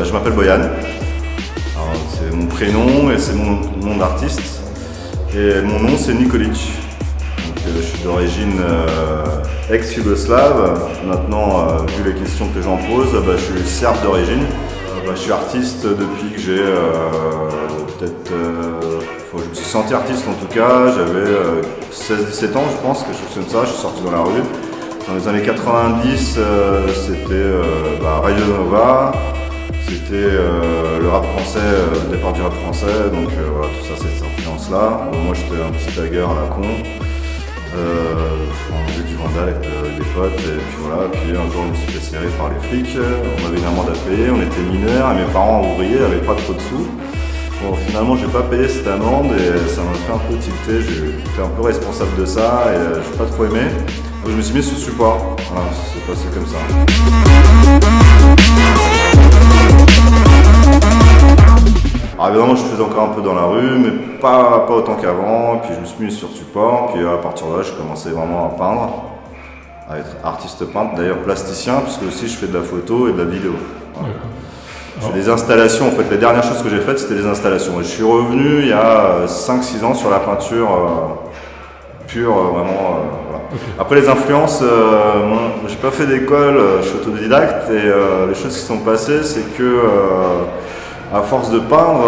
je m'appelle Boyan. C'est mon prénom et c'est mon nom d'artiste. Et mon nom c'est Nikolic. Donc, je suis d'origine ex-yougoslave. Maintenant, vu les questions que j'en pose, je suis serbe d'origine. Je suis artiste depuis que j'ai peut-être... je me suis senti artiste en tout cas, j'avais 16-17 ans je pense, quelque chose comme ça, je suis sorti dans la rue. Dans les années 90, c'était Radio Nova, c'était le rap français, le départ du rap français, donc voilà, tout ça c'est cette influence-là. Moi j'étais un petit tagueur à la con, on faisait du vandal avec des potes, et puis voilà, puis un jour je me suis fait serrer par les flics, on avait une amende à payer, on était mineurs, et mes parents ouvriers n'avaient pas trop de sous. Bon, finalement, j'ai pas payé cette amende et ça m'a fait un peu tilter. J'étais un peu responsable de ça et j'ai pas trop aimé. Donc, je me suis mis sous support. Voilà, c'est passé comme ça. Alors évidemment, je faisais encore un peu dans la rue, mais pas autant qu'avant. Puis je me suis mis sur support. Puis à partir de là, j'ai commencé vraiment à peindre, à être artiste peintre, d'ailleurs plasticien, puisque aussi je fais de la photo et de la vidéo. Voilà. J'ai des installations, en fait, les dernières choses que j'ai faites, c'était des installations. Et je suis revenu il y a 5-6 ans sur la peinture pure, vraiment. Voilà. Après les influences, moi, j'ai pas fait d'école, je suis autodidacte et les choses qui sont passées, c'est que à force de peindre,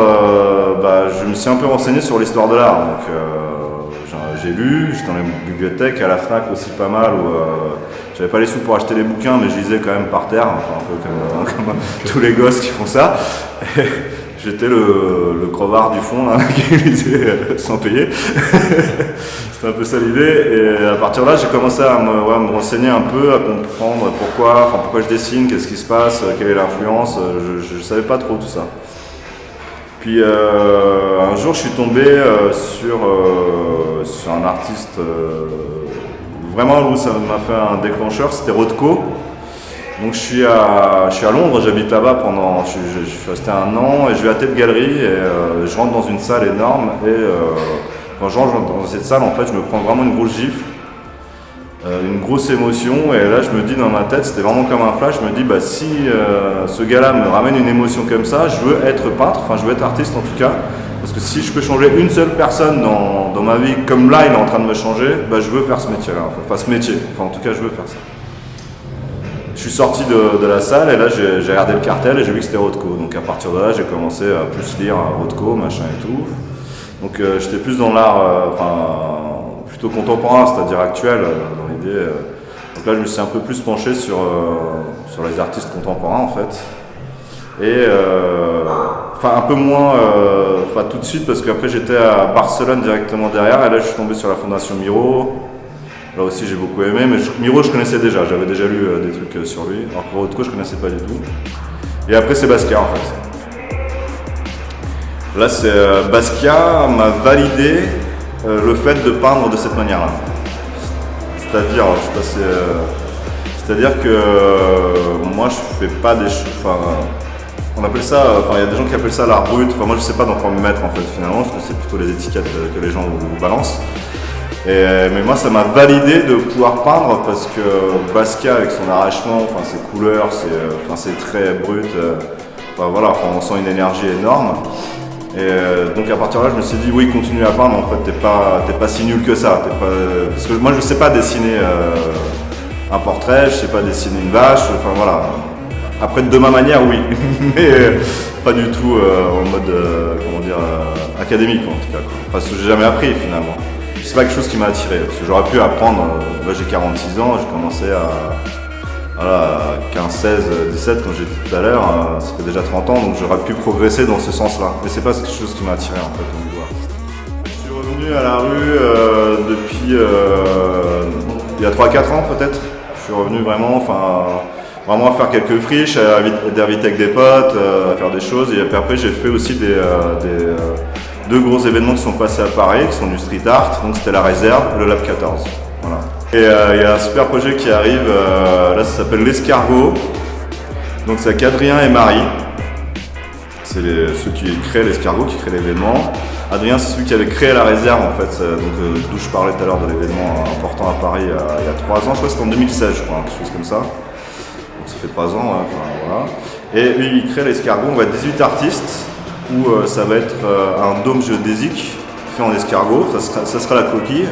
je me suis un peu renseigné sur l'histoire de l'art. Donc j'ai lu, j'étais dans les bibliothèques, à la FNAC aussi pas mal, où j'avais pas les sous pour acheter les bouquins, mais je lisais quand même par terre, enfin, un peu comme tous les gosses qui font ça. Et j'étais le crevard du fond là, qui lisait sans payer. C'était un peu ça l'idée. Et à partir de là, j'ai commencé à me renseigner un peu, à comprendre pourquoi je dessine, qu'est-ce qui se passe, quelle est l'influence. Je savais pas trop tout ça. Puis un jour, je suis tombé sur un artiste, vraiment où ça m'a fait un déclencheur, c'était Rothko. Donc je suis à Londres, j'habite là-bas je suis resté 1 an et je vais à Tate Gallery et je rentre dans une salle énorme et quand je rentre dans cette salle, en fait, je me prends vraiment une grosse gifle. Une grosse émotion et là je me dis dans ma tête, c'était vraiment comme un flash, je me dis si ce gars-là me ramène une émotion comme ça, je veux être peintre, enfin je veux être artiste en tout cas, parce que si je peux changer une seule personne dans ma vie, comme là il est en train de me changer, je veux faire ce métier-là, enfin ce métier, en tout cas je veux faire ça. Je suis sorti de la salle et là j'ai regardé le cartel et j'ai vu que c'était Rothko, donc à partir de là j'ai commencé à plus lire Rothko, machin et tout, donc j'étais plus dans l'art, plutôt contemporain, c'est-à-dire actuel dans l'idée. Donc là, je me suis un peu plus penché sur les artistes contemporains en fait. Et un peu moins, tout de suite parce qu'après j'étais à Barcelone directement derrière et là je suis tombé sur la fondation Miro. Là aussi j'ai beaucoup aimé, mais Miro je connaissais déjà, j'avais déjà lu des trucs sur lui. Alors que Rothko je connaissais pas du tout. Et après c'est Basquiat en fait. Là c'est Basquiat m'a validé le fait de peindre de cette manière-là. C'est-à-dire, c'est-à-dire que moi je fais pas des choses. On appelle ça. Il y a des gens qui appellent ça l'art brut. Moi je sais pas dans quoi me mettre en fait finalement, parce que c'est plutôt les étiquettes que les gens vous balancent. Mais moi ça m'a validé de pouvoir peindre parce que Basquiat avec son arrachement, ses couleurs, c'est très brut. On sent une énergie énorme. Et donc à partir de là, je me suis dit oui, continue à peindre. En fait, t'es pas si nul que ça. Parce que moi, je sais pas dessiner un portrait, je sais pas dessiner une vache. Après, de ma manière, oui, mais pas du tout en mode académique en tout cas. Parce que j'ai jamais appris finalement. C'est pas quelque chose qui m'a attiré. Parce que j'aurais pu apprendre. Là, j'ai 46 ans, j'ai commencé à 15, 16, 17, comme j'ai dit tout à l'heure, ça fait déjà 30 ans, donc j'aurais pu progresser dans ce sens-là. Mais c'est pas quelque chose qui m'a attiré en fait au niveau artistique. Je suis revenu à la rue depuis il y a 3-4 ans peut-être. Je suis revenu vraiment à faire quelques friches, à inviter avec des potes, à faire des choses. Et puis après j'ai fait aussi deux gros événements qui sont passés à Paris, qui sont du street art. Donc c'était la Réserve et le Lab 14. Voilà. Et il y a un super projet qui arrive, là ça s'appelle l'Escargot. Donc c'est avec Adrien et Marie. C'est ceux qui créent l'Escargot, qui créent l'événement. Adrien c'est celui qui avait créé la Réserve en fait, d'où je parlais tout à l'heure de l'événement important à Paris il y a 3 ans, je crois que c'était en 2016 je crois, quelque chose comme ça. Donc ça fait 3 ans, voilà. Et eux, ils créent l'escargot. On va être 18 artistes où ça va être un dôme géodésique fait en escargot. Ça sera la coquille.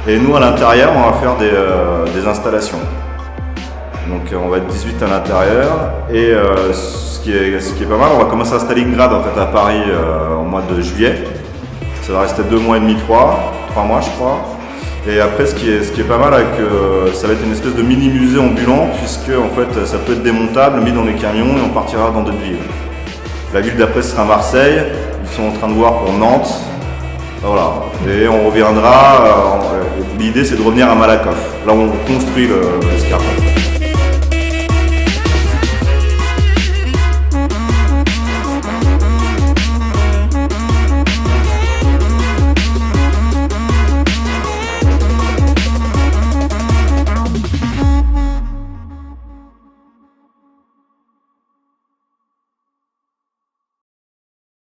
Et nous, à l'intérieur, on va faire des installations. Donc on va être 18 à l'intérieur. Et ce qui est pas mal, on va commencer à Stalingrad en fait, à Paris au mois de juillet. Ça va rester 2 mois et demi, 3 mois je crois. Et après ce qui est pas mal, ça va être une espèce de mini musée ambulant, puisque en fait ça peut être démontable, mis dans les camions et on partira dans d'autres villes. La ville d'après sera Marseille, ils sont en train de voir pour Nantes. Voilà. Et on reviendra, l'idée c'est de revenir à Malakoff, là où on construit l'escargot.